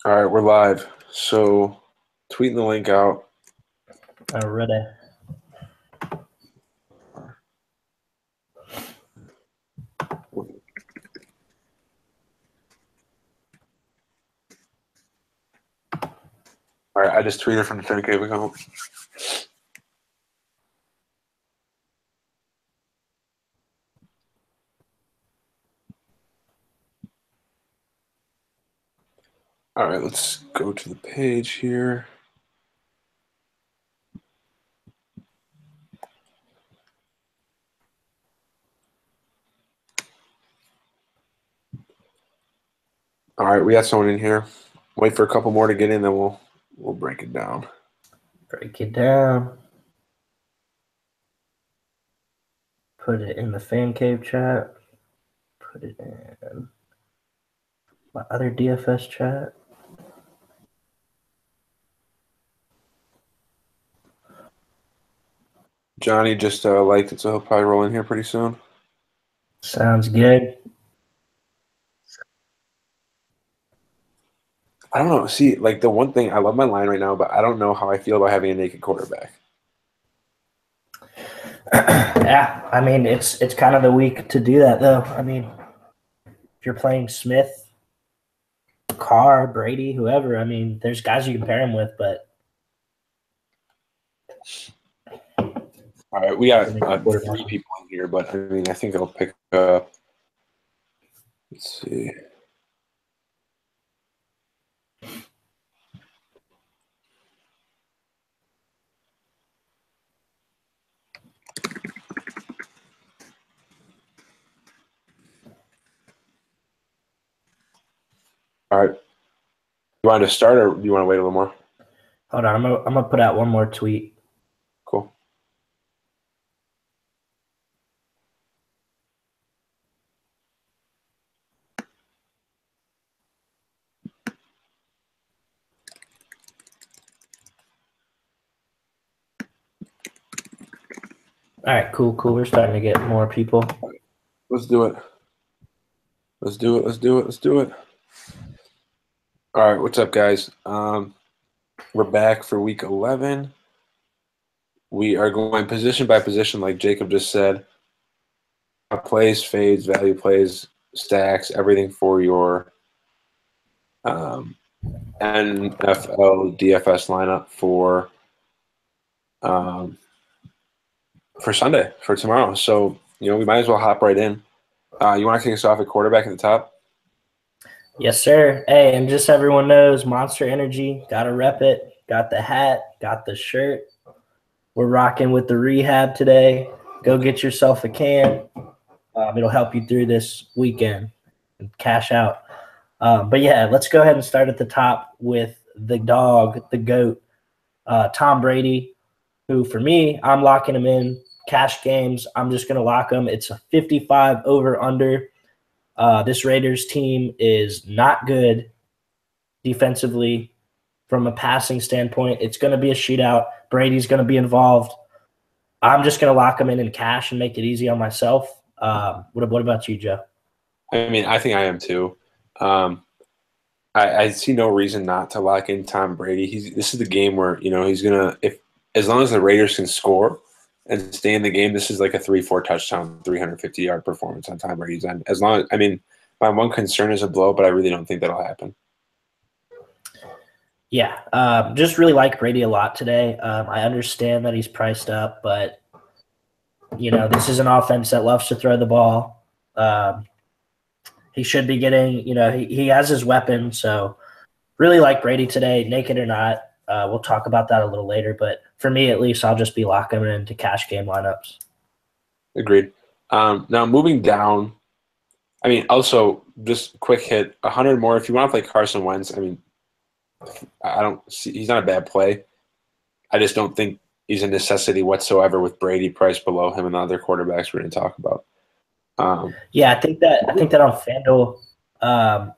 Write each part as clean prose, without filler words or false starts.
All right, we're live. So tweeting the link out. Already. All right, I just tweeted from the FanCave account. All right, let's go to the page here. All right, we got someone in here. Wait for a couple more to get in, then we'll break it down. Break it down. Put it in the FanCave chat. Put it in my other DFS chat. Johnny just liked it, so he'll probably roll in here pretty soon. Sounds good. I don't know. See, like the one thing, I love my line right now, but I don't know how I feel about having a naked quarterback. Yeah, I mean it's kind of the week to do that though. I mean, if you're playing Smith, Carr, Brady, whoever, I mean, there's guys you can pair him with, but all right, we got 3 people in here, but I mean, I think it'll pick up. Let's see. All right. You want to start, or do you want to wait a little more? Hold on, I'm gonna put out one more tweet. Cool. All right, cool. We're starting to get more people. Let's do it. Let's do it. All right, what's up, guys? We're back for week 11. We are going position by position, like Jacob just said. Plays, fades, value plays, stacks, everything for your NFL DFS lineup for Sunday, for tomorrow. So, we might as well hop right in. You want to kick us off at quarterback at the top? Yes, sir. Hey, and just so everyone knows, Monster Energy, got to rep it. Got the hat, got the shirt. We're rocking with the rehab today. Go get yourself a can. It'll help you through this weekend and cash out. But, yeah, let's go ahead and start at the top with the dog, the GOAT, Tom Brady, who, for me, I'm locking him in. Cash games, I'm just going to lock him. It's a 55 over-under. This Raiders team is not good defensively from a passing standpoint. It's going to be a shootout. Brady's going to be involved. I'm just going to lock him in cash and make it easy on myself. What about you, Joe? I mean, I think I am too. I see no reason not to lock in Tom Brady. This is the game where, he's going to – as long as the Raiders can score – and stay in the game, this is like a 3-4 touchdown, 350-yard performance on Tom Brady's end. My one concern is a blow, but I really don't think that'll happen. Yeah, just really like Brady a lot today. I understand that he's priced up, but, this is an offense that loves to throw the ball. He should be getting, he has his weapon, so really like Brady today, naked or not. We'll talk about that a little later, but for me at least, I'll just be locking them into cash game lineups. Agreed. Now moving down, I mean, also just quick hit, 100 more. If you want to play Carson Wentz, I mean, I don't see he's not a bad play. I just don't think he's a necessity whatsoever with Brady priced below him and the other quarterbacks we're going to talk about. Yeah, I think that on FanDuel,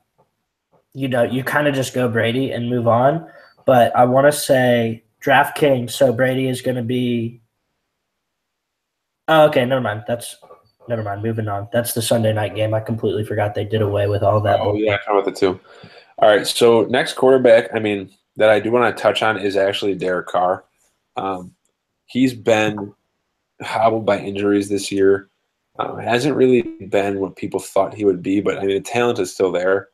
you kind of just go Brady and move on. But I want to say DraftKings, so Brady is going to be – oh, okay, never mind. Moving on. That's the Sunday night game. I completely forgot they did away with all that. Oh, yeah, I come with it too. All right, so next quarterback, that I do want to touch on is actually Derek Carr. Um, he's been hobbled by injuries this year. Hasn't really been what people thought he would be, but the talent is still there.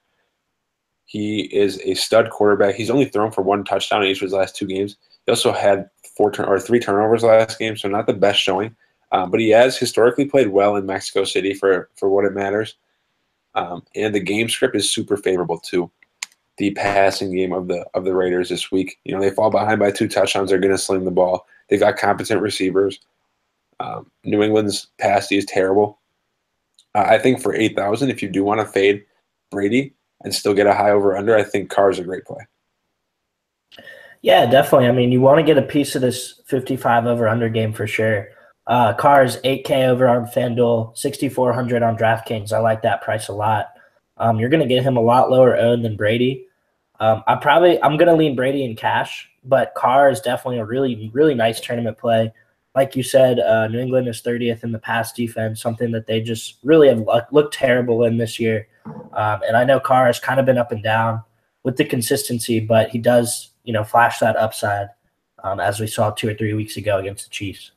He is a stud quarterback. He's only thrown for one touchdown in each of his last two games. He also had three turnovers last game, so not the best showing. But he has historically played well in Mexico City for what it matters. And the game script is super favorable too. The passing game of the Raiders this week. They fall behind by two touchdowns. They're going to sling the ball. They've got competent receivers. New England's pass D is terrible. I think for 8,000, if you do want to fade Brady and still get a high over under, I think Carr is a great play. Yeah, definitely. I mean, you want to get a piece of this 55 over under game for sure. Carr is 8K over on FanDuel, 6,400 on DraftKings. I like that price a lot. You're going to get him a lot lower owned than Brady. I'm going to lean Brady in cash, but Carr is definitely a really, really nice tournament play. Like you said, New England is 30th in the pass defense, something that they just really have looked terrible in this year. And I know Carr has kind of been up and down with the consistency, but he does, flash that upside as we saw 2 or 3 weeks ago against the Chiefs.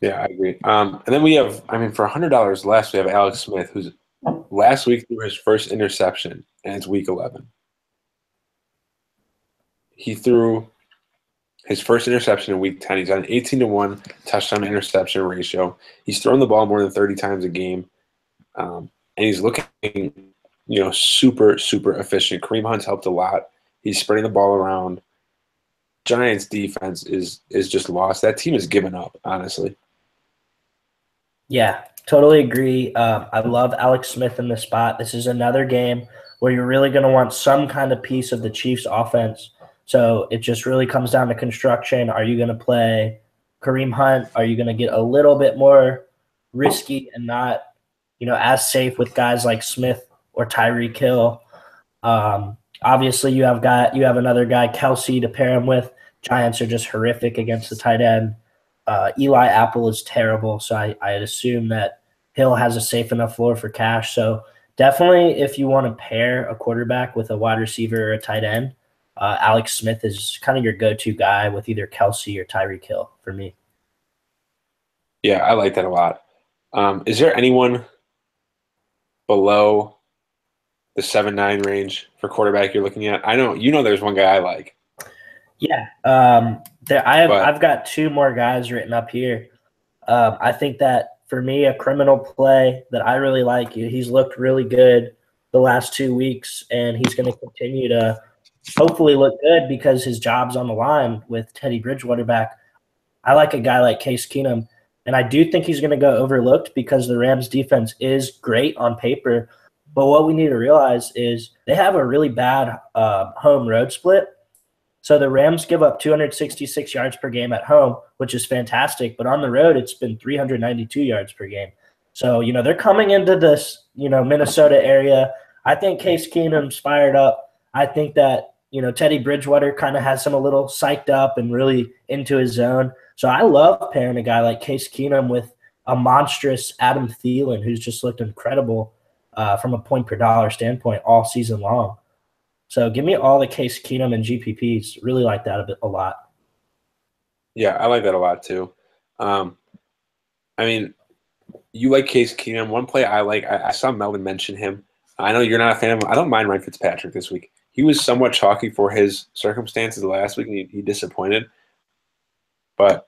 Yeah, I agree. And then we have, for $100 less, we have Alex Smith, who's last week threw his first interception, and it's week 11. He threw his first interception in week 10. He's on an 18-1 touchdown interception ratio. He's thrown the ball more than 30 times a game. And he's looking, super, super efficient. Kareem Hunt's helped a lot. He's spreading the ball around. Giants defense is just lost. That team has given up, honestly. Yeah, totally agree. I love Alex Smith in this spot. This is another game where you're really going to want some kind of piece of the Chiefs offense. So it just really comes down to construction. Are you going to play Kareem Hunt? Are you going to get a little bit more risky and not, as safe with guys like Smith or Tyreek Hill? Obviously, you have another guy, Kelsey, to pair him with. Giants are just horrific against the tight end. Eli Apple is terrible, so I'd assume that Hill has a safe enough floor for cash. So definitely, if you want to pair a quarterback with a wide receiver or a tight end, Alex Smith is kind of your go-to guy with either Kelsey or Tyreek Hill for me. Yeah, I like that a lot. Is there anyone below the 7-9 range for quarterback you're looking at? I know there's one guy I like. Yeah, I've got two more guys written up here. I think that for me, a criminal play that I really like. He's looked really good the last 2 weeks, and he's going to continue to hopefully look good because his job's on the line with Teddy Bridgewater back. I like a guy like Case Keenum, and I do think he's going to go overlooked because the Rams defense is great on paper. But what we need to realize is they have a really bad home road split. So the Rams give up 266 yards per game at home, which is fantastic. But on the road, it's been 392 yards per game. So, they're coming into this, Minnesota area. I think Case Keenum's fired up. I think that, Teddy Bridgewater kind of has him a little psyched up and really into his zone. So I love pairing a guy like Case Keenum with a monstrous Adam Thielen, who's just looked incredible from a point per dollar standpoint all season long. So give me all the Case Keenum and GPPs. Really like that a lot. Yeah, I like that a lot too. You like Case Keenum. One play I like, I saw Melvin mention him. I know you're not a fan of him. I don't mind Ryan Fitzpatrick this week. He was somewhat chalky for his circumstances last week, and he disappointed. But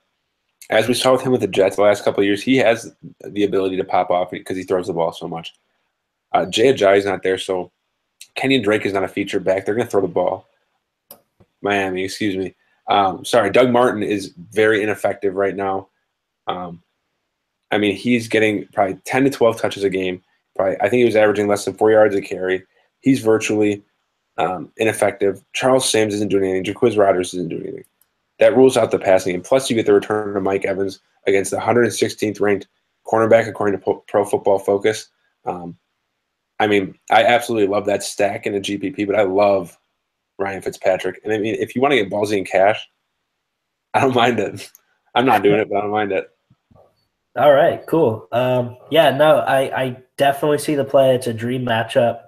as we saw with him with the Jets the last couple of years, he has the ability to pop off because he throws the ball so much. Jay Ajayi's not there, so Kenyon Drake is not a feature back. They're going to throw the ball. Miami, excuse me. Sorry, Doug Martin is very ineffective right now. He's getting probably 10 to 12 touches a game. I think he was averaging less than 4 yards a carry. He's virtually ineffective. Charles Sims isn't doing anything. Jaquiz Rodgers isn't doing anything. That rules out the passing game. Plus, you get the return of Mike Evans against the 116th ranked cornerback according to Pro Football Focus. I absolutely love that stack in a GPP, but I love Ryan Fitzpatrick. And if you want to get ballsy in cash, I don't mind it. I'm not doing it, but I don't mind it. All right, cool. I definitely see the play. It's a dream matchup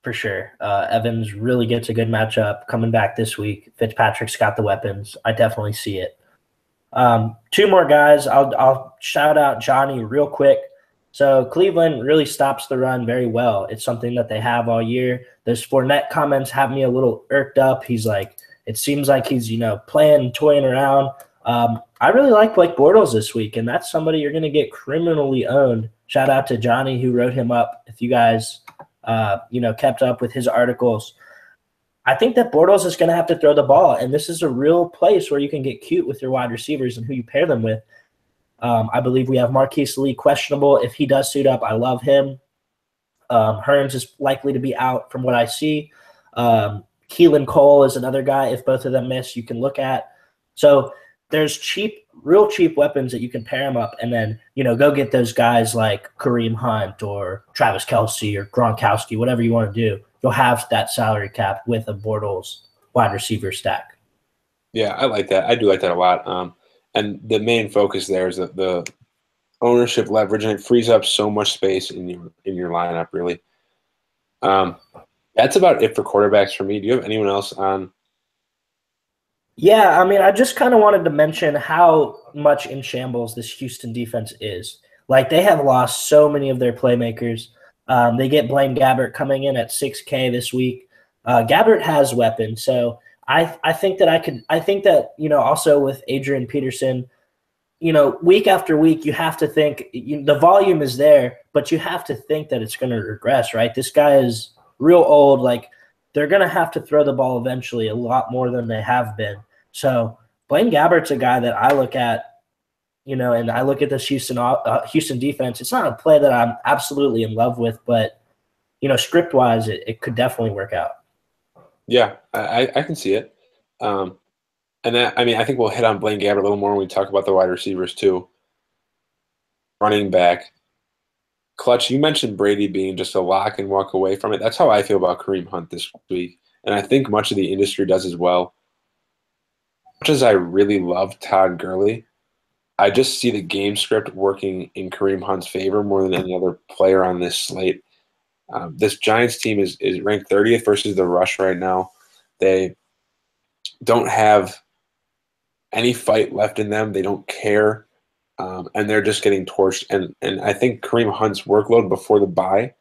for sure. Evans really gets a good matchup coming back this week. Fitzpatrick's got the weapons. I definitely see it. Two more guys. I'll shout out Johnny real quick. So Cleveland really stops the run very well. It's something that they have all year. Those Fournette comments have me a little irked up. He's like, it seems like he's, playing, toying around. I really like Blake Bortles this week, and that's somebody you're going to get criminally owned. Shout out to Johnny who wrote him up. If you guys, kept up with his articles, I think that Bortles is going to have to throw the ball, and this is a real place where you can get cute with your wide receivers and who you pair them with. I believe we have Marquise Lee questionable. If he does suit up, I love him. Hearns is likely to be out from what I see. Keelan Cole is another guy. If both of them miss, you can look at. So there's real cheap weapons that you can pair them up and then, go get those guys like Kareem Hunt or Travis Kelce or Gronkowski, whatever you want to do. You'll have that salary cap with a Bortles wide receiver stack. Yeah, I like that. I do like that a lot. And the main focus there is the ownership leverage, and it frees up so much space in your lineup, really. That's about it for quarterbacks for me. Do you have anyone else on? Yeah, I just kind of wanted to mention how much in shambles this Houston defense is. Like, they have lost so many of their playmakers. They get Blaine Gabbert coming in at $6K this week. Gabbert has weapons, so I think that also with Adrian Peterson, week after week, you have to think the volume is there, but you have to think that it's going to regress, right? This guy is real old. Like, they're going to have to throw the ball eventually a lot more than they have been. So Blaine Gabbert's a guy that I look at, and I look at this Houston defense. It's not a play that I'm absolutely in love with, but, script-wise, it could definitely work out. Yeah, I can see it. And I think we'll hit on Blaine Gabbert a little more when we talk about the wide receivers too. Running back. Clutch, you mentioned Brady being just a lock and walk away from it. That's how I feel about Kareem Hunt this week. And I think much of the industry does as well. Much as I really love Todd Gurley, I just see the game script working in Kareem Hunt's favor more than any other player on this slate. This Giants team is ranked 30th versus the rush right now. They don't have any fight left in them. They don't care. And they're just getting torched. And I think Kareem Hunt's workload before the bye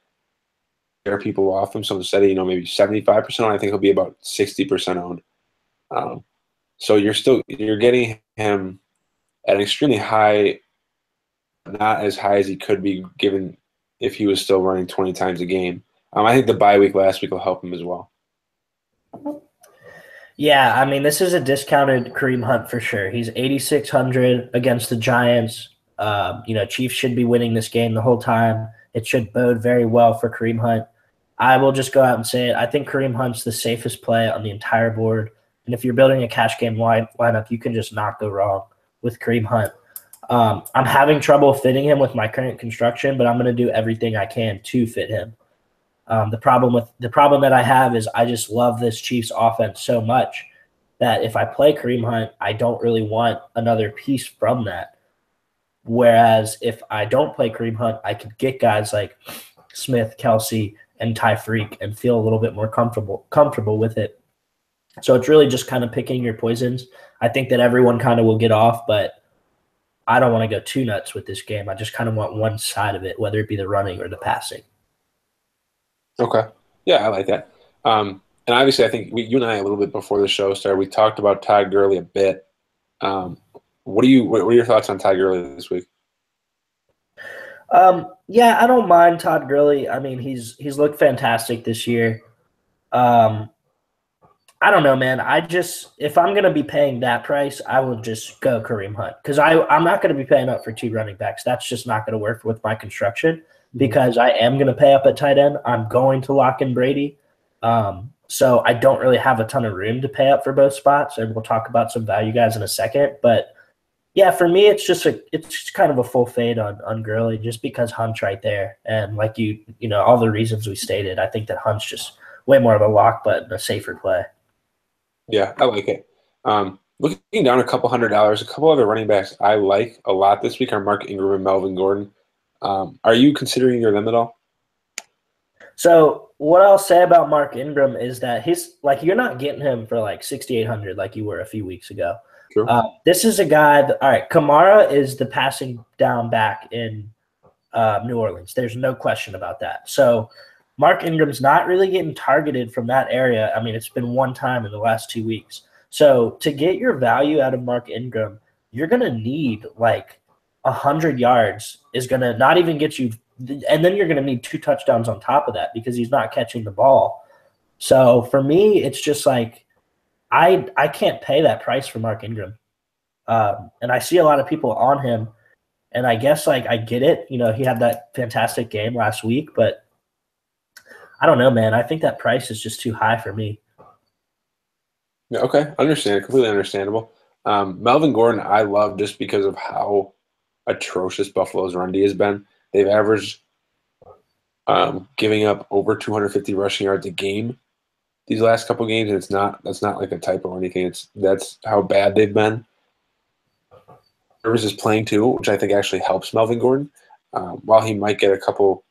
scare people off him. So instead of, maybe 75% owned, I think he'll be about 60% owned. So you're getting him at an extremely high, not as high as he could be given if he was still running 20 times a game. I think the bye week last week will help him as well. Yeah, this is a discounted Kareem Hunt for sure. He's 8,600 against the Giants. Chiefs should be winning this game the whole time. It should bode very well for Kareem Hunt. I will just go out and say it. I think Kareem Hunt's the safest play on the entire board. And if you're building a cash game lineup, you can just not go wrong with Kareem Hunt. I'm having trouble fitting him with my current construction, but I'm going to do everything I can to fit him. The problem that I have is I just love this Chiefs offense so much that if I play Kareem Hunt, I don't really want another piece from that. Whereas if I don't play Kareem Hunt, I could get guys like Smith, Kelce, and Ty Freak and feel a little bit more comfortable with it. So it's really just kind of picking your poisons. I think that everyone kind of will get off, but I don't want to go too nuts with this game. I just kind of want one side of it, whether it be the running or the passing. Okay. Yeah, I like that. And obviously, I think you and I, a little bit before the show started, we talked about Todd Gurley a bit. What are your thoughts on Todd Gurley this week? Yeah, I don't mind Todd Gurley. He's looked fantastic this year. I don't know, man. If I'm going to be paying that price, I will just go Kareem Hunt because I'm not going to be paying up for two running backs. That's just not going to work with my construction because I am going to pay up at tight end. I'm going to lock in Brady. So I don't really have a ton of room to pay up for both spots, and we'll talk about some value guys in a second. But yeah, for me, it's just kind of a full fade on Gurley just because Hunt's right there, and like all the reasons we stated, I think that Hunt's just way more of a lock, but a safer play. Yeah, I like it. Looking down a couple $100, a couple other running backs I like a lot this week are Mark Ingram and Melvin Gordon. Are you considering them at all? So what I'll say about Mark Ingram is that he's like you're not getting him for like 6,800 like you were a few weeks ago. True. This is a guy that, all right, Kamara is the passing down back in New Orleans. There's no question about that. So Mark Ingram's not really getting targeted from that area. I mean, it's been one time in the last 2 weeks. So to get your value out of Mark Ingram, you're going to need like 100 yards is going to not even get you. And then you're going to need 2 touchdowns on top of that because he's not catching the ball. So for me, it's just like I can't pay that price for Mark Ingram. And I see a lot of people on him. And I guess like I get it. You know, he had that fantastic game last week, but I don't know, man. I think that price is just too high for me. Yeah, okay, understand. Completely understandable. Melvin Gordon, I love just because of how atrocious Buffalo's run D has been. They've averaged giving up over 250 rushing yards a game these last couple games, and that's not like a typo or anything. That's how bad they've been. Rivers is playing too, which I think actually helps Melvin Gordon. While he might get a couple,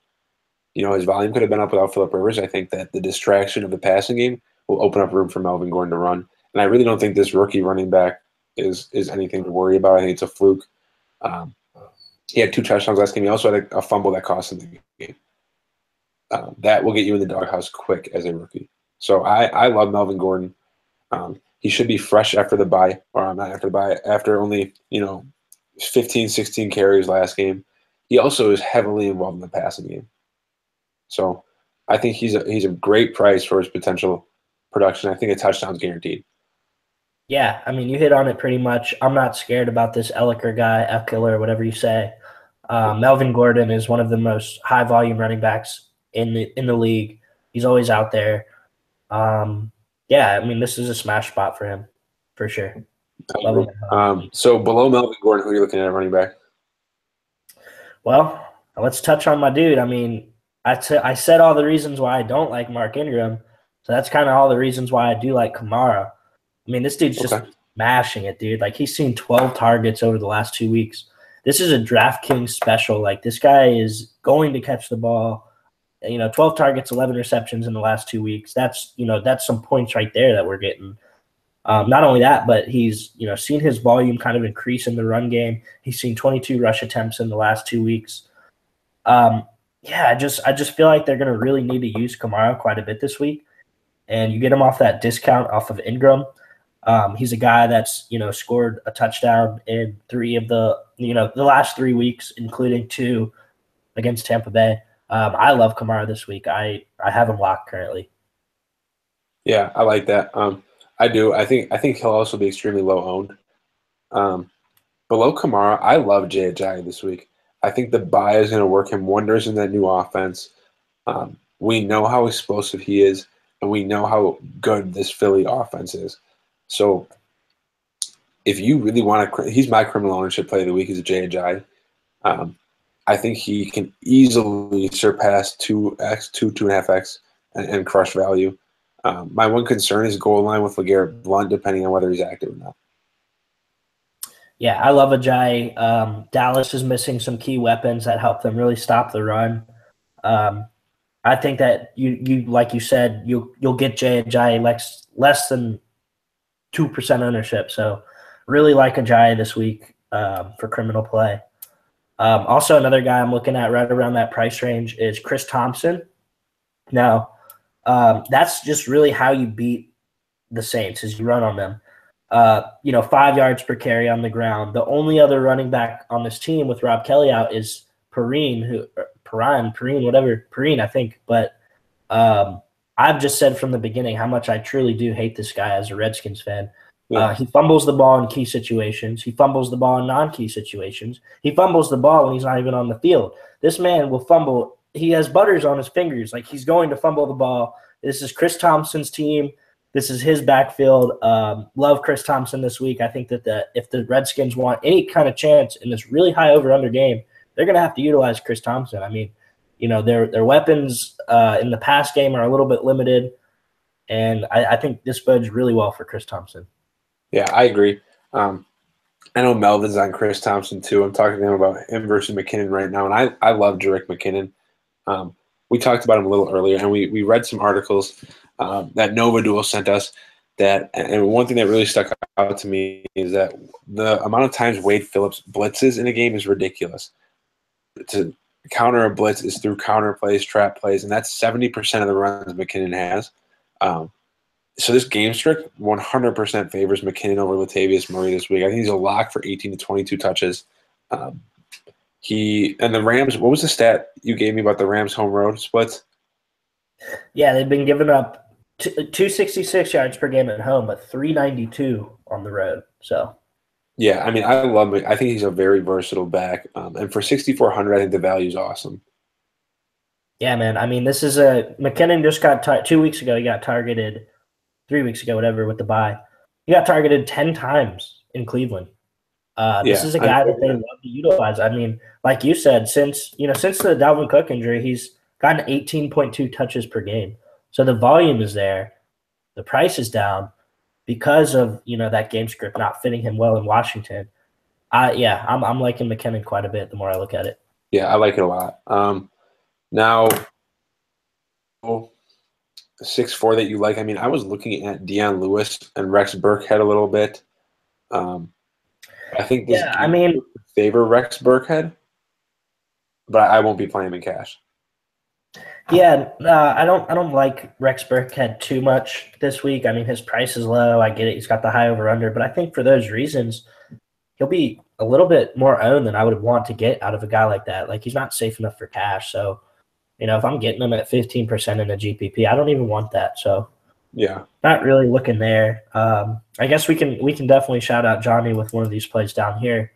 his volume could have been up without Phillip Rivers. I think that the distraction of the passing game will open up room for Melvin Gordon to run. And I really don't think this rookie running back is anything to worry about. I think it's a fluke. He had 2 touchdowns last game. He also had a fumble that cost him the game. That will get you in the doghouse quick as a rookie. So I love Melvin Gordon. He should be fresh after the bye, or not after the bye, after only, 15, 16 carries last game. He also is heavily involved in the passing game. So I think he's a great price for his potential production. I think a touchdown's guaranteed. Yeah, I mean, you hit on it pretty much. I'm not scared about this Elliker guy, Eckler, whatever you say. Melvin Gordon is one of the most high volume running backs in the league. He's always out there. Yeah, I mean, this is a smash spot for him for sure. Love him. So below Melvin Gordon, who are you looking at running back? Well, let's touch on my dude. I mean, I said all the reasons why I don't like Mark Ingram, so that's kind of all the reasons why I do like Kamara. I mean, this dude's just mashing it, dude. Like, he's seen 12 targets over the last 2 weeks. This is a DraftKings special. Like, this guy is going to catch the ball. 12 targets, 11 receptions in the last 2 weeks. That's some points right there that we're getting. Not only that, but he's seen his volume kind of increase in the run game. He's seen 22 rush attempts in the last 2 weeks. Yeah, I just feel like they're going to really need to use Kamara quite a bit this week, and you get him off that discount off of Ingram. He's a guy that's scored a touchdown in 3 of the last 3 weeks, including 2 against Tampa Bay. I love Kamara this week. I have him locked currently. Yeah, I like that. I do. I think he'll also be extremely low owned. Below Kamara, I love Jay Ajayi this week. I think the bye is going to work him wonders in that new offense. We know how explosive he is, and we know how good this Philly offense is. So if you really want to – he's my criminal ownership play of the week is Jay Ajayi. I think he can easily surpass 2.5x, and crush value. My one concern is goal line with LeGarrette Blount, depending on whether he's active or not. Yeah, I love Ajayi. Dallas is missing some key weapons that help them really stop the run. I think that you like you said, you'll get Jay Ajayi less than 2% ownership. So really like Ajayi this week for criminal play. Also, another guy I'm looking at right around that price range is Chris Thompson. Now, that's just really how you beat the Saints is you run on them. 5 yards per carry on the ground. The only other running back on this team with Rob Kelly out is Perrine, I think. But I've just said from the beginning how much I truly do hate this guy as a Redskins fan. Yeah. He fumbles the ball in key situations. He fumbles the ball in non-key situations. He fumbles the ball when he's not even on the field. This man will fumble. He has butters on his fingers. Like, he's going to fumble the ball. This is Chris Thompson's team. This is his backfield. Love Chris Thompson this week. I think that if the Redskins want any kind of chance in this really high over-under game, they're going to have to utilize Chris Thompson. I mean, their weapons in the pass game are a little bit limited, and I think this bodes really well for Chris Thompson. Yeah, I agree. I know Melvin's on Chris Thompson too. I'm talking to him about him versus McKinnon right now, and I love Jerick McKinnon. we talked about him a little earlier, and we read some articles that Nova Duel sent us. And one thing that really stuck out to me is that the amount of times Wade Phillips blitzes in a game is ridiculous. To counter a blitz is through counter plays, trap plays, and that's 70% of the runs McKinnon has. So this game script 100% favors McKinnon over Latavius Murray this week. I think he's a lock for 18 to 22 touches. And the Rams, what was the stat you gave me about the Rams home road splits? Yeah, they've been giving up 266 yards per game at home, but 392 on the road. So, yeah, I mean, I love him. I think he's a very versatile back. And for 6,400, I think the value is awesome. Yeah, man. I mean, this is McKinnon just got 2 weeks ago. He got targeted 3 weeks ago, whatever, with the bye. He got targeted 10 times in Cleveland. This is a guy that they love to utilize. I mean, like you said, since the Dalvin Cook injury, he's gotten 18.2 touches per game. So the volume is there. The price is down because of, that game script not fitting him well in Washington. I'm liking McKinnon quite a bit the more I look at it. Yeah, I like it a lot. Now, 6'4" that you like. I mean, I was looking at Deion Lewis and Rex Burkhead a little bit. I think this favor Rex Burkhead, but I won't be playing him in cash. Yeah, I don't like Rex Burkhead too much this week. I mean, his price is low. I get it. He's got the high over-under. But I think for those reasons, he'll be a little bit more owned than I would want to get out of a guy like that. Like, he's not safe enough for cash. So, if I'm getting him at 15% in a GPP, I don't even want that. So, yeah, not really looking there. I guess we can definitely shout out Johnny with one of these plays down here.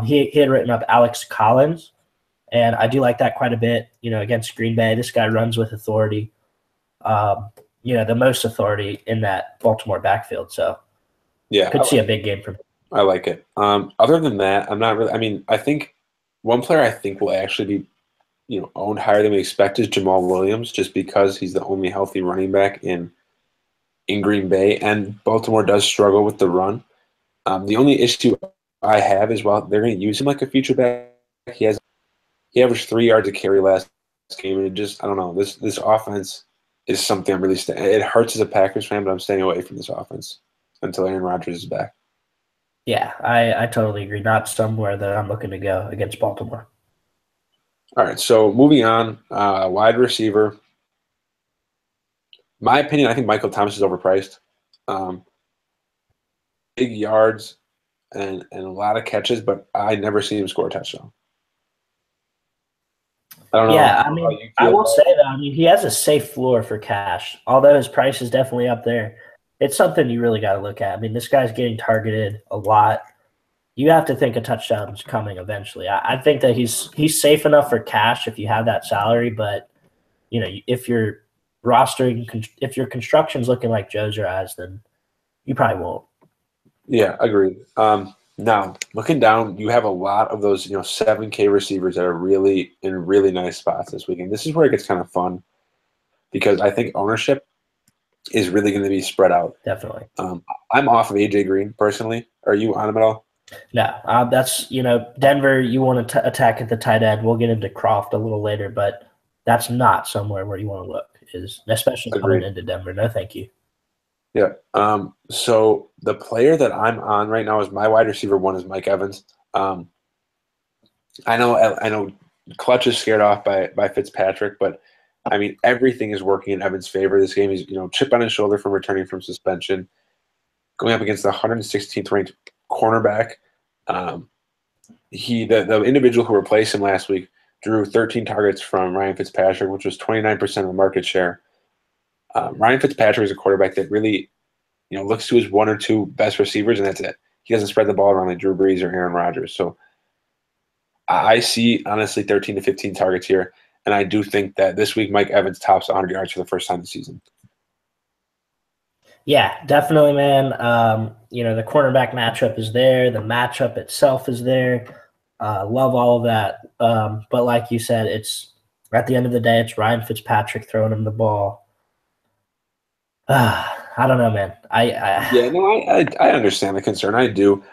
He had written up Alex Collins. And I do like that quite a bit, against Green Bay. This guy runs with authority, the most authority in that Baltimore backfield. So, yeah, could see a big game from him. I like it. Other than that, I'm not really – I mean, I think one player I think will actually be, owned higher than we expect is Jamal Williams, just because he's the only healthy running back in Green Bay. And Baltimore does struggle with the run. The only issue I have is, while they're going to use him like a feature back, he averaged 3 yards a carry last game, and it just, I don't know, this offense is something I'm really it hurts as a Packers fan, but I'm staying away from this offense until Aaron Rodgers is back. Yeah, I totally agree. Not somewhere that I'm looking to go against Baltimore. All right, so moving on, wide receiver. My opinion, I think Michael Thomas is overpriced. Big yards and a lot of catches, but I never see him score a touchdown. I don't know. Yeah, I mean, I will say that. I mean, he has a safe floor for cash, although his price is definitely up there. It's something you really got to look at. I mean, this guy's getting targeted a lot. You have to think a touchdown's coming eventually. I think that he's safe enough for cash if you have that salary, but if your construction's looking like Joe's or eyes, then you probably won't. Yeah, agreed. Now, looking down, you have a lot of those, 7K receivers that are really in really nice spots this weekend. This is where it gets kind of fun because I think ownership is really going to be spread out. Definitely. I'm off of AJ Green personally. Are you on him at all? No, that's Denver. You want to attack at the tight end. We'll get into Croft a little later, but that's not somewhere where you want to look. Especially coming into Denver. No, thank you. Yeah. So the player that I'm on right now is my wide receiver one is Mike Evans. I know Clutch is scared off by Fitzpatrick, but I mean everything is working in Evans' favor this game. He's chip on his shoulder from returning from suspension, going up against the 116th ranked cornerback. The individual who replaced him last week drew 13 targets from Ryan Fitzpatrick, which was 29% of the market share. Ryan Fitzpatrick is a quarterback that really, looks to his one or two best receivers, and that's it. He doesn't spread the ball around like Drew Brees or Aaron Rodgers. So I see, honestly, 13 to 15 targets here, and I do think that this week Mike Evans tops 100 yards for the first time this season. Yeah, definitely, man. The cornerback matchup is there. The matchup itself is there. Love all of that. But like you said, it's at the end of the day, it's Ryan Fitzpatrick throwing him the ball. I don't know, man. I understand the concern. I do.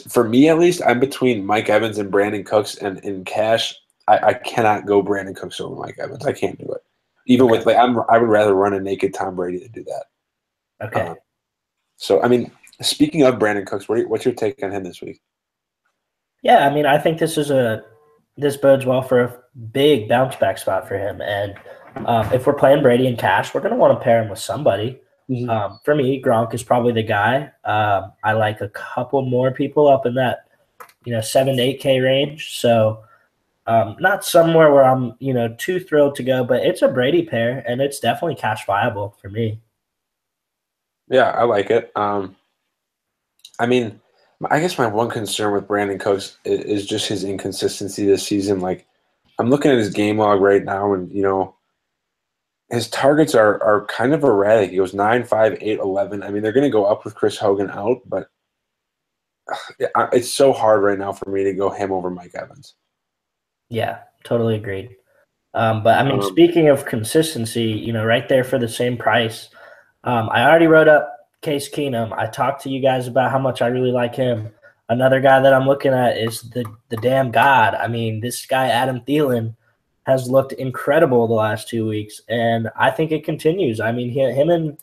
For me at least, I'm between Mike Evans and Brandon Cooks, and in cash, I cannot go Brandon Cooks over Mike Evans. I can't do it. Even Okay. with I would rather run a naked Tom Brady than do that. Okay. So I mean, speaking of Brandon Cooks, what's your take on him this week? Yeah, I mean, I think this bodes well for a big bounce back spot for him. And if we're playing Brady and Cash, we're going to want to pair him with somebody. For me, Gronk is probably the guy. I like a couple more people up in that 7 to 8K range. So not somewhere where I'm too thrilled to go, but it's a Brady pair, and it's definitely cash viable for me. Yeah, I like it. I mean, I guess my one concern with Brandon Cooks is just his inconsistency this season. Like, I'm looking at his game log right now, and his targets are kind of erratic. He goes 9, 5, 8, 11. I mean, they're going to go up with Chris Hogan out, but it's so hard right now for me to go him over Mike Evans. Yeah, totally agreed. But I mean, speaking of consistency, right there for the same price, I already wrote up Case Keenum. I talked to you guys about how much I really like him. Another guy that I'm looking at is the damn god. I mean, this guy Adam Thielen has looked incredible the last 2 weeks, and I think it continues. I mean, him and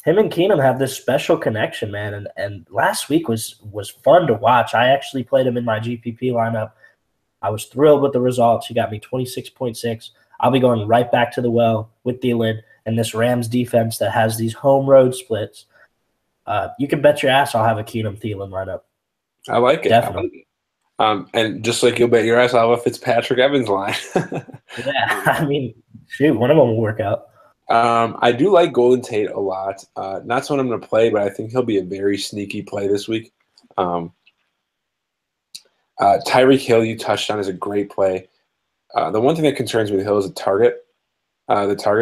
Keenum have this special connection, man. And last week was fun to watch. I actually played him in my GPP lineup. I was thrilled with the results. He got me 26.6. I'll be going right back to the well with Thielen and this Rams defense that has these home road splits. You can bet your ass I'll have a Keenum Thielen lineup. I like it. Definitely. I like it. And just like you'll bet your ass I'll have a Fitzpatrick Evans line. Yeah, I mean, shoot, one of them will work out. I do like Golden Tate a lot. Not someone I'm going to play, but I think he'll be a very sneaky play this week. Tyreek Hill, you touched on, is a great play. The one thing that concerns me with Hill is the target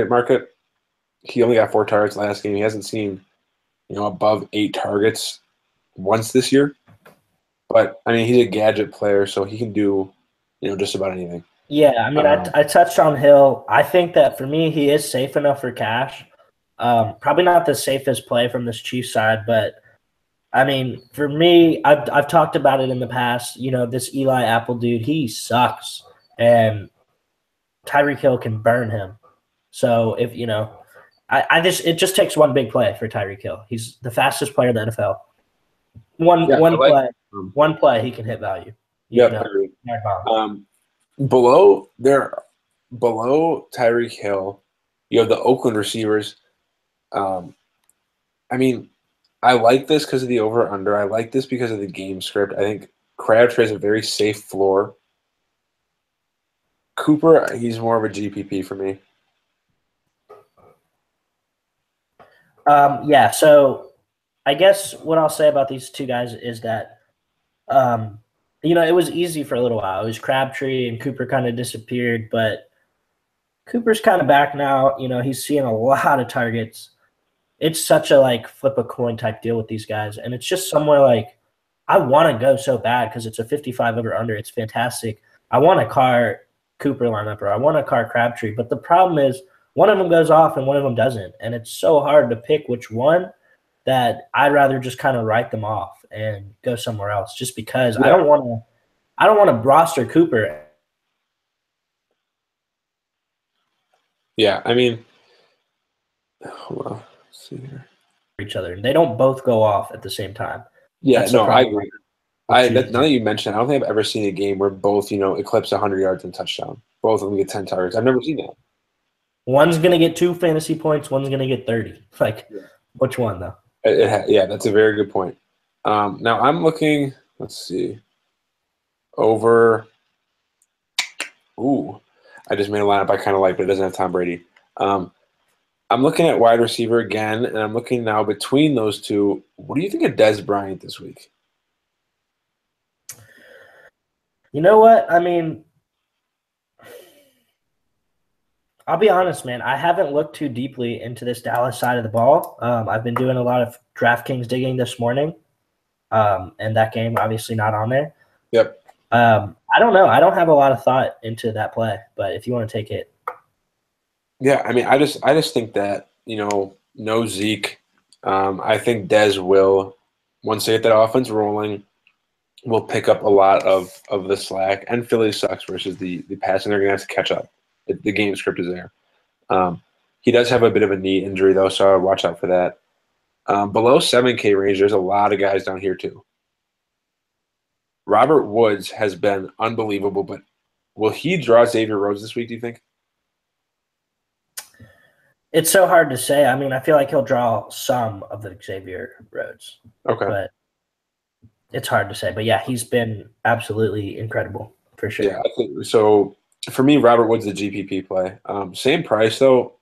market. He only got 4 targets last game. He hasn't seen, above 8 targets once this year. But I mean, he's a gadget player, so he can do, just about anything. Yeah, I mean, I touched on Hill. I think that for me, he is safe enough for cash. Probably not the safest play from this Chiefs side, but I mean, for me, I've talked about it in the past. This Eli Apple dude, he sucks, and Tyreek Hill can burn him. So if it just takes one big play for Tyreek Hill. He's the fastest player in the NFL. One play, he can hit value. Yeah, agree. Below Tyreek Hill, you have the Oakland receivers. I mean, I like this because of the over-under. I like this because of the game script. I think Crabtree has a very safe floor. Cooper, he's more of a GPP for me. Yeah, so I guess what I'll say about these two guys is that, it was easy for a little while. It was Crabtree and Cooper kind of disappeared, but Cooper's kind of back now. He's seeing a lot of targets. It's such a flip a coin type deal with these guys, and it's just somewhere I want to go so bad because it's a 55 over under. It's fantastic. I want a car Cooper lineup or I want a car Crabtree, but the problem is one of them goes off and one of them doesn't, and it's so hard to pick which one that I'd rather just kind of write them off and go somewhere else just because I don't want to roster Cooper. Yeah, I mean, hold on. Let's see here. Each other. They don't both go off at the same time. Yeah, I agree. Now that you mentioned, I don't think I've ever seen a game where both, eclipse 100 yards and touchdown. Both of them get 10 targets. I've never seen that. One's going to get 2 fantasy points. One's going to get 30. Which one, though? Yeah, that's a very good point. Now I'm looking, let's see, over. Ooh, I just made a lineup I kind of like, but it doesn't have Tom Brady. I'm looking at wide receiver again, and I'm looking now between those two. What do you think of Dez Bryant this week? You know what? I mean, I'll be honest, man. I haven't looked too deeply into this Dallas side of the ball. I've been doing a lot of DraftKings digging this morning, and that game obviously not on there. Yep. I don't know. I don't have a lot of thought into that play, but if you want to take it. Yeah, I mean, I just think that, no Zeke. I think Dez will, once they get that offense rolling, will pick up a lot of the slack, and Philly sucks versus the passing. They're going to have to catch up. The game script is there. He does have a bit of a knee injury, though, so I would watch out for that. Below 7K range, there's a lot of guys down here, too. Robert Woods has been unbelievable, but will he draw Xavier Rhodes this week, do you think? It's so hard to say. I mean, I feel like he'll draw some of the Xavier Rhodes. Okay. But it's hard to say. But, yeah, he's been absolutely incredible for sure. Yeah, I think so. For me, Robert Woods, the GPP play. Same price, though.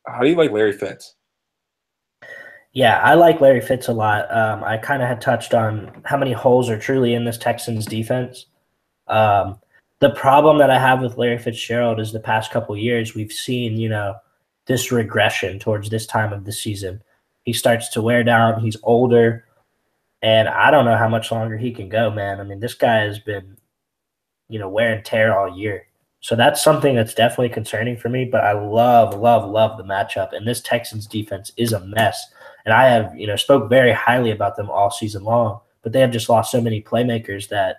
How do you like Larry Fitz? Yeah, I like Larry Fitz a lot. I kind of had touched on how many holes are truly in this Texans defense. The problem that I have with Larry Fitzgerald is the past couple of years we've seen, this regression towards this time of the season. He starts to wear down. He's older, and I don't know how much longer he can go, man. I mean, this guy has been, wear and tear all year. So that's something that's definitely concerning for me, but I love, love, love the matchup. And this Texans defense is a mess. And I have, spoke very highly about them all season long, but they have just lost so many playmakers that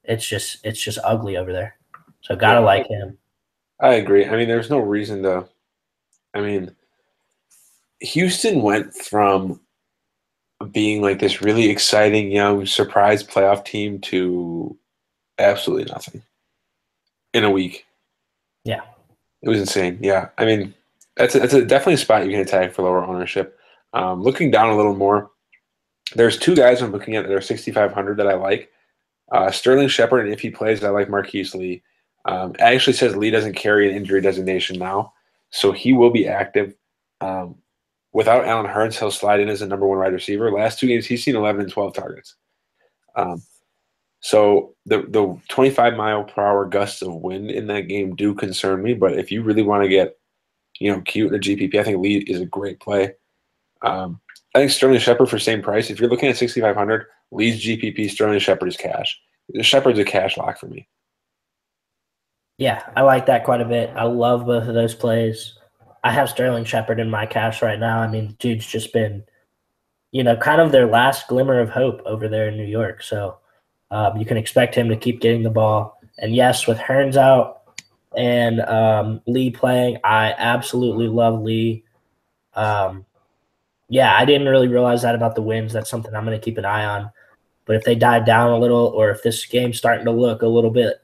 it's just ugly over there. So gotta like him. I agree. I mean, there's no reason to. I mean, Houston went from being like this really exciting young surprise playoff team to absolutely nothing in a week. Yeah. It was insane. Yeah. I mean, that's definitely a spot you can attack for lower ownership. Looking down a little more, there's two guys I'm looking at that are 6,500 that I like. Sterling Shepard, and if he plays, I like Marquise Lee. It actually says Lee doesn't carry an injury designation now, so he will be active. Without Allen Hurns, he'll slide in as a number one wide receiver. Last 2 games, he's seen 11 and 12 targets. So the 25-mile-per-hour gusts of wind in that game do concern me, but if you really want to get cute in a GPP, I think Lee is a great play. I think Sterling Shepard for same price. If you're looking at 6,500, Lee's GPP, Sterling Shepard is cash. Shepard's a cash lock for me. Yeah, I like that quite a bit. I love both of those plays. I have Sterling Shepard in my cash right now. I mean, dude's just been, kind of their last glimmer of hope over there in New York. So you can expect him to keep getting the ball. And yes, with Hurns out and Lee playing, I absolutely love Lee. Yeah, I didn't really realize that about the wins. That's something I'm going to keep an eye on. But if they die down a little, or if this game's starting to look a little bit,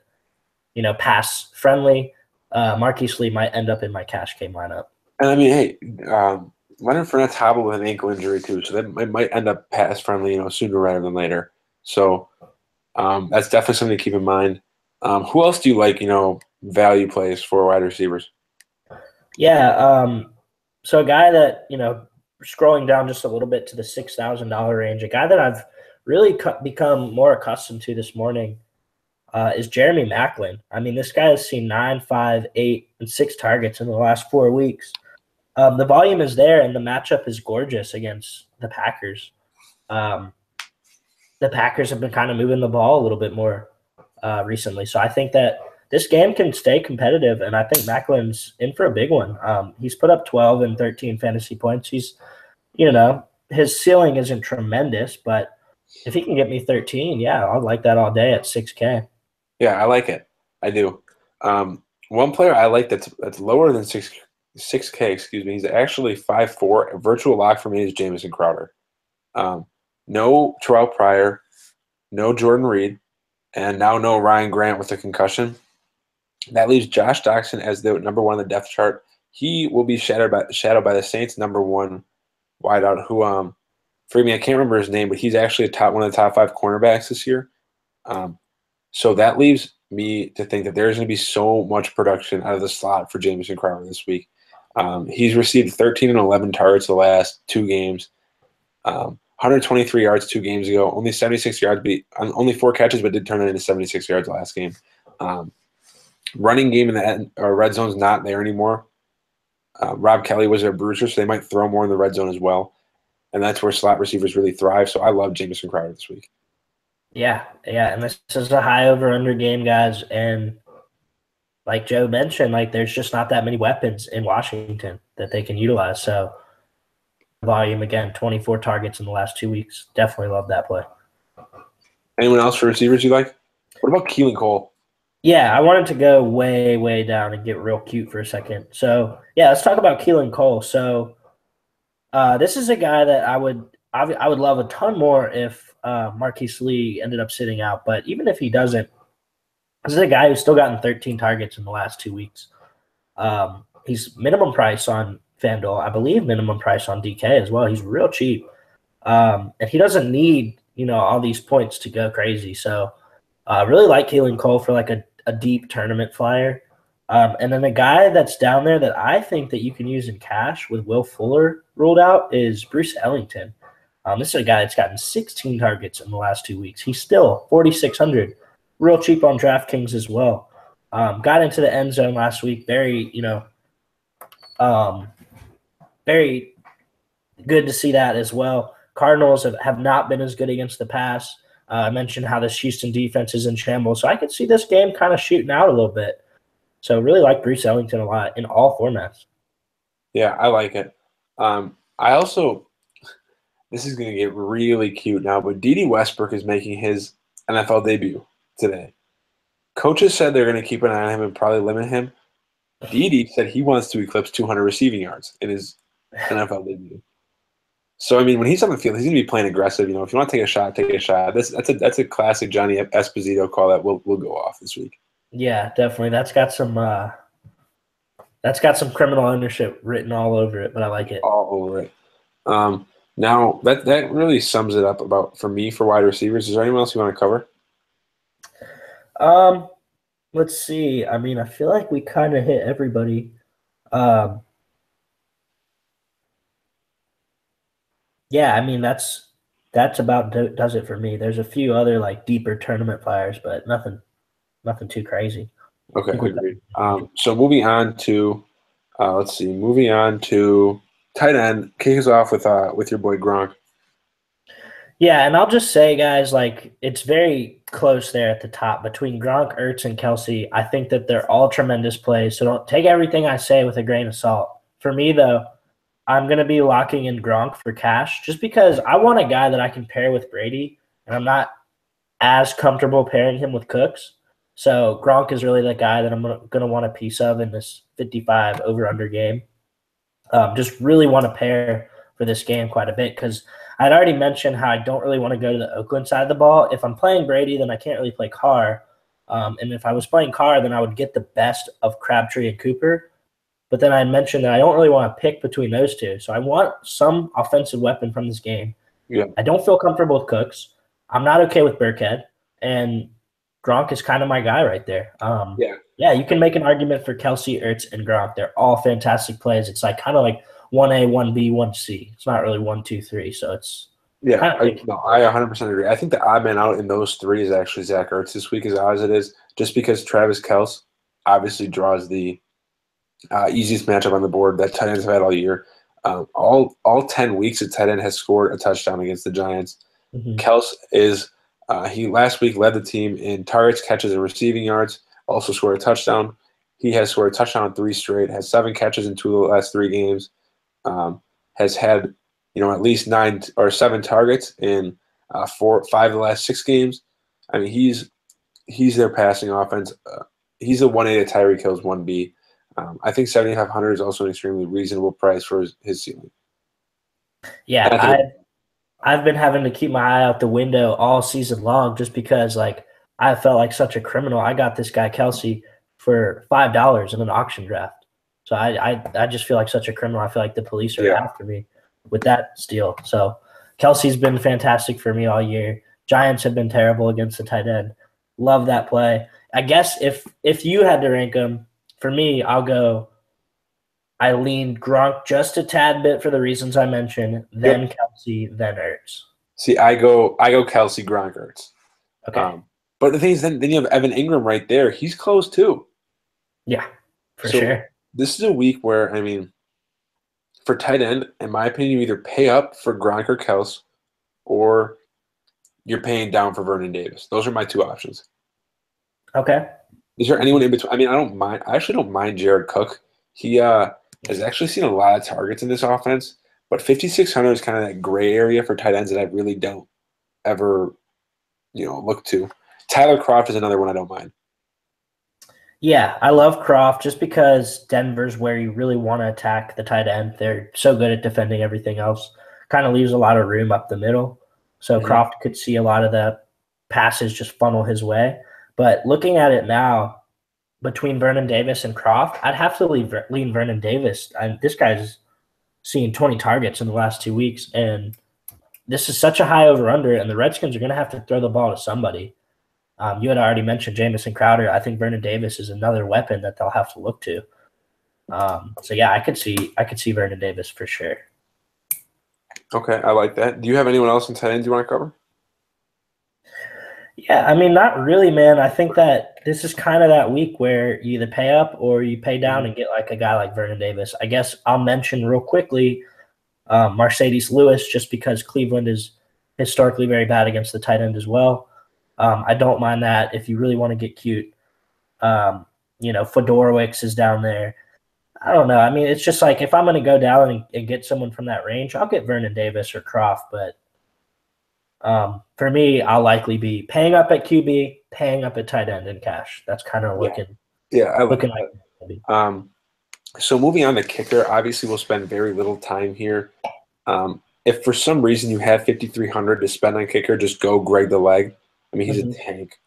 pass friendly, Marquise Lee might end up in my cash game lineup. And I mean, hey, Leonard Fournette's hobbled with an ankle injury too, so that might end up pass friendly, sooner rather than later. So that's definitely something to keep in mind. Who else do you like, value plays for wide receivers? Yeah, so a guy that scrolling down just a little bit to the $6,000 range, a guy that I've really become more accustomed to this morning is Jeremy Maclin. I mean, this guy has seen 9, 5, 8, and 6 targets in the last 4 weeks. The volume is there, and the matchup is gorgeous against the Packers. The Packers have been kind of moving the ball a little bit more recently, so I think that this game can stay competitive, and I think Maclin's in for a big one. He's put up 12 and 13 fantasy points. He's, his ceiling isn't tremendous, but if he can get me 13, yeah, I'd like that all day at 6K. Yeah, I like it. I do. One player I like that's lower than 6K, excuse me, he's actually 5'4". A virtual lock for me is Jamison Crowder. No Terrell Pryor, no Jordan Reed, and now no Ryan Grant with a concussion. That leaves Josh Doctson as the number one on the depth chart. He will be shadowed by the Saints' number one wideout, who for me, I can't remember his name, but he's actually one of the top 5 cornerbacks this year. So that leaves me to think that there's going to be so much production out of the slot for Jamison Crowder this week. He's received 13 and 11 targets the last 2 games. 123 yards 2 games ago, only 76 yards, only 4 catches, but did turn it into 76 yards last game. Running game in the red zone is not there anymore. Rob Kelly was their bruiser, so they might throw more in the red zone as well. And that's where slot receivers really thrive. So I love Jamison Crowder this week. Yeah. And this is a high over-under game, guys. And like Joe mentioned, there's just not that many weapons in Washington that they can utilize. So volume, again, 24 targets in the last 2 weeks. Definitely love that play. Anyone else for receivers you like? What about Keelan Cole? Yeah, I wanted to go way, way down and get real cute for a second. So yeah, let's talk about Keelan Cole. So this is a guy that I would love a ton more if Marquise Lee ended up sitting out. But even if he doesn't, this is a guy who's still gotten 13 targets in the last 2 weeks. He's minimum price on FanDuel, I believe minimum price on DK as well. He's real cheap, and he doesn't need all these points to go crazy. So I really like Keelan Cole for like a deep tournament flyer. And then a guy that's down there that I think that you can use in cash with Will Fuller ruled out is Bruce Ellington. This is a guy that's gotten 16 targets in the last 2 weeks. He's still 4,600, real cheap on DraftKings as well. Got into the end zone last week. Very, very good to see that as well. Cardinals have not been as good against the pass. I mentioned how this Houston defense is in shambles, so I could see this game kind of shooting out a little bit. So really like Bruce Ellington a lot in all formats. Yeah, I like it. I also, this is going to get really cute now, but Dede Westbrook is making his NFL debut today. Coaches said they're going to keep an eye on him and probably limit him. Dede said he wants to eclipse 200 receiving yards in his NFL debut. So, I mean, when he's on the field, he's going to be playing aggressive. If you want to take a shot, take a shot. That's a classic Johnny Esposito call that will go off this week. Yeah, definitely. That's got some criminal ownership written all over it, but I like it. All over it. Now, that really sums it up for me for wide receivers. Is there anyone else you want to cover? Let's see. I mean, I feel like we kind of hit everybody. Yeah, I mean that's about does it for me. There's a few other like deeper tournament flyers, but nothing too crazy. Okay, agreed. So moving on to moving on to tight end. Kick us off with your boy Gronk. Yeah, and I'll just say, guys, like it's very close there at the top between Gronk, Ertz, and Kelsey. I think that they're all tremendous plays, so don't take everything I say with a grain of salt. For me, though, I'm going to be locking in Gronk for cash just because I want a guy that I can pair with Brady, and I'm not as comfortable pairing him with Cooks. So Gronk is really the guy that I'm going to want a piece of in this 55 over-under game. Just really want to pair for this game quite a bit because I'd already mentioned how I don't really want to go to the Oakland side of the ball. If I'm playing Brady, then I can't really play Carr. And if I was playing Carr, then I would get the best of Crabtree and Cooper. But then I mentioned that I don't really want to pick between those two. So I want some offensive weapon from this game. Yeah. I don't feel comfortable with Cooks. I'm not okay with Burkhead. And Gronk is kind of my guy right there. Yeah, you can make an argument for Kelsey, Ertz, and Gronk. They're all fantastic plays. It's like kind of like 1A, 1B, 1C. It's not really 1, 2, 3. So it's I 100% agree. I think the odd man out in those three is actually Zach Ertz this week, as odd as it is, just because Travis Kelce obviously draws the easiest matchup on the board that tight ends have had all year. All 10 weeks, a tight end has scored a touchdown against the Giants. Mm-hmm. Kelce is he last week led the team in targets, catches, and receiving yards. Also scored a touchdown. He has scored a touchdown in 3 straight. Has 7 catches in 2 of the last 3 games. Has had at least 9 or 7 targets in 5 of the last 6 games. I mean, he's their passing offense. He's a 1A to Tyreek Hill's 1B. I think 7,500 is also an extremely reasonable price for his ceiling. Yeah, I've been having to keep my eye out the window all season long just because like I felt like such a criminal. I got this guy Kelsey for $5 in an auction draft. So I just feel like such a criminal. I feel like the police are after me with that steal. So Kelsey's been fantastic for me all year. Giants have been terrible against the tight end. Love that play. I guess if you had to rank them, for me, I leaned Gronk just a tad bit for the reasons I mentioned, then Kelsey, then Ertz. See, I go Kelsey, Gronk, Ertz. Okay. But the thing is, then you have Evan Ingram right there. He's close too. Yeah, for sure. This is a week where, I mean, for tight end, in my opinion, you either pay up for Gronk or Kels, or you're paying down for Vernon Davis. Those are my 2 options. Okay. Is there anyone in between? I mean, I actually don't mind Jared Cook. He has actually seen a lot of targets in this offense, but 5,600 is kind of that gray area for tight ends that I really don't ever, look to. Tyler Kroft is another one I don't mind. Yeah, I love Kroft just because Denver's where you really want to attack the tight end. They're so good at defending everything else. Kind of leaves a lot of room up the middle. So Kroft could see a lot of the passes just funnel his way. But looking at it now, between Vernon Davis and Kroft, I'd have to lean Vernon Davis. This guy's seen 20 targets in the last 2 weeks, and this is such a high over-under, and the Redskins are going to have to throw the ball to somebody. You had already mentioned Jamison Crowder. I think Vernon Davis is another weapon that they'll have to look to. So yeah, I could see Vernon Davis for sure. Okay, I like that. Do you have anyone else in tight ends you want to cover? Yeah, I mean, not really, man. I think that this is kind of that week where you either pay up or you pay down and get like a guy like Vernon Davis. I guess I'll mention real quickly Mercedes Lewis, just because Cleveland is historically very bad against the tight end as well. I don't mind that if you really want to get cute. Fedorowicz is down there. I don't know. I mean, it's just like if I'm going to go down and get someone from that range, I'll get Vernon Davis or Kroft. But for me, I'll likely be paying up at QB, paying up at tight end in cash. That's kind of looking. Yeah, I like that. So moving on to kicker, obviously we'll spend very little time here. If for some reason you have $5,300 to spend on kicker, just go Greg the Leg. I mean, he's a tank.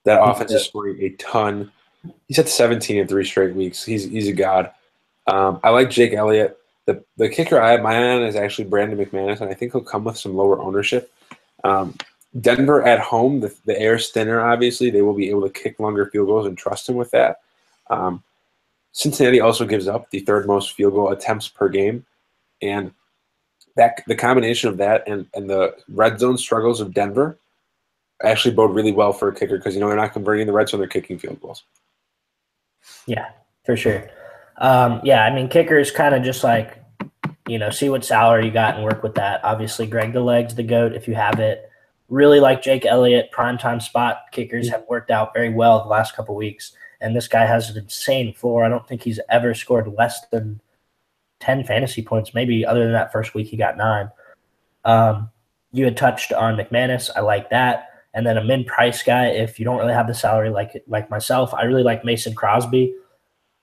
That offense is scoring a ton. He's at 17 in 3 straight weeks. He's a god. I like Jake Elliott. The kicker I have my eye on is actually Brandon McManus, and I think he'll come with some lower ownership. Denver at home, the air's thinner, obviously. They will be able to kick longer field goals and trust him with that. Cincinnati also gives up the 3rd most field goal attempts per game. And the combination of that and the red zone struggles of Denver actually bode really well for a kicker because, they're not converting the red zone, they're kicking field goals. Yeah, for sure. I mean, kicker is kind of just like, see what salary you got and work with that. Obviously, Greg the Leg's the GOAT if you have it. Really like Jake Elliott, primetime spot kickers have worked out very well the last couple weeks. And this guy has an insane floor. I don't think he's ever scored less than 10 fantasy points, maybe other than that first week he got 9. You had touched on McManus. I like that. And then a min-price guy, if you don't really have the salary like myself, I really like Mason Crosby.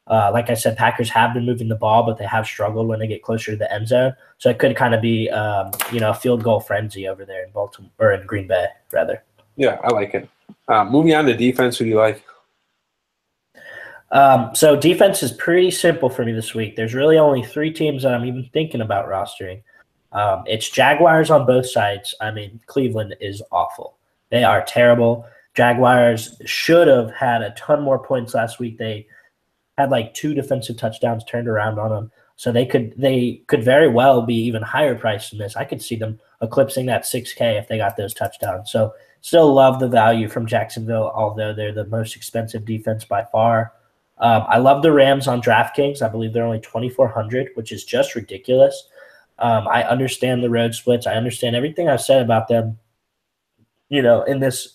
Like I said, Packers have been moving the ball, but they have struggled when they get closer to the end zone. So it could kind of be, a field goal frenzy over there in Baltimore or in Green Bay, rather. Yeah, I like it. Moving on to defense, who do you like? So defense is pretty simple for me this week. There's really only 3 teams that I'm even thinking about rostering. It's Jaguars on both sides. I mean, Cleveland is awful. They are terrible. Jaguars should have had a ton more points last week. They had like 2 defensive touchdowns turned around on them. So they could very well be even higher priced than this. I could see them eclipsing that $6K if they got those touchdowns. So still love the value from Jacksonville, although they're the most expensive defense by far. I love the Rams on DraftKings. I believe they're only $2,400, which is just ridiculous. I understand the road splits. I understand everything I've said about them, in this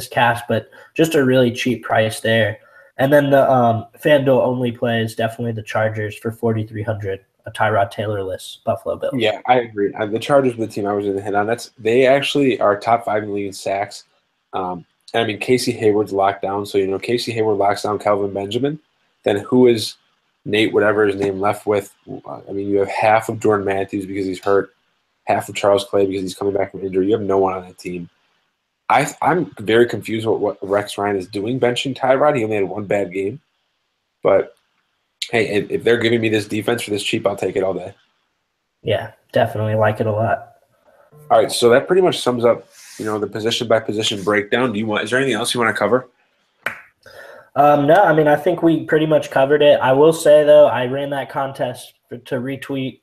cast, but just a really cheap price there. And then the FanDuel only play is definitely the Chargers for $4,300, a Tyrod Taylor-less Buffalo Bills. Yeah, I agree. The Chargers were the team I was going to hit on. They actually are top 5 in the league in sacks. I mean, Casey Hayward's locked down. So, Casey Hayward locks down Kelvin Benjamin. Then who is Nate, whatever his name, left with? I mean, you have half of Jordan Matthews because he's hurt, half of Charles Clay because he's coming back from injury. You have no one on that team. I'm very confused with what Rex Ryan is doing benching Tyrod. He only had 1 bad game. But, hey, if they're giving me this defense for this cheap, I'll take it all day. Yeah, definitely like it a lot. All right, so that pretty much sums up, the position-by-position breakdown. Is there anything else you want to cover? No, I mean, I think we pretty much covered it. I will say, though, I ran that contest to retweet,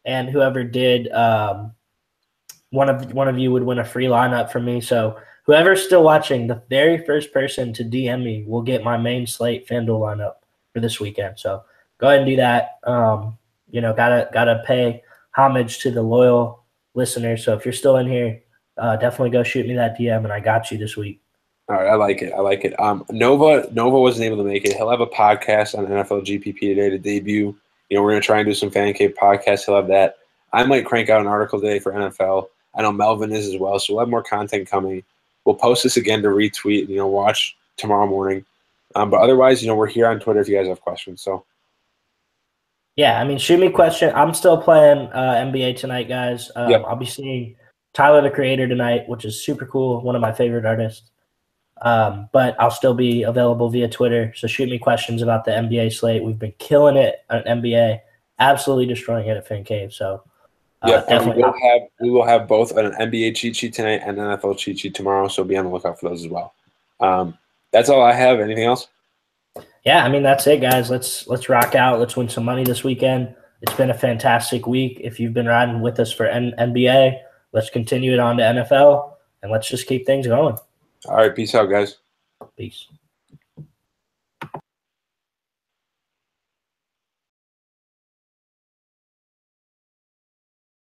and whoever did, one of you would win a free lineup from me. So whoever's still watching, the very first person to DM me will get my main slate FanDuel lineup for this weekend. So go ahead and do that. Gotta pay homage to the loyal listeners. So if you're still in here, definitely go shoot me that DM, and I got you this week. All right, I like it. Nova wasn't able to make it. He'll have a podcast on NFL GPP today to debut. We're going to try and do some FanCave podcasts. He'll have that. I might crank out an article today for NFL. I know Melvin is as well. So we'll have more content coming. We'll post this again to retweet, watch tomorrow morning. But otherwise, we're here on Twitter if you guys have questions. So. Yeah, I mean, shoot me a question. I'm still playing NBA tonight, guys. Yep. I'll be seeing Tyler, the Creator, tonight, which is super cool. One of my favorite artists. But I'll still be available via Twitter. So shoot me questions about the NBA slate. We've been killing it at NBA, absolutely destroying it at FanCave. So definitely. We will have both an NBA cheat sheet tonight and an NFL cheat sheet tomorrow. So be on the lookout for those as well. That's all I have. Anything else? Yeah, I mean, that's it, guys. Let's rock out. Let's win some money this weekend. It's been a fantastic week. If you've been riding with us for NBA, let's continue it on to NFL, and let's just keep things going. All right. Peace out, guys. Peace.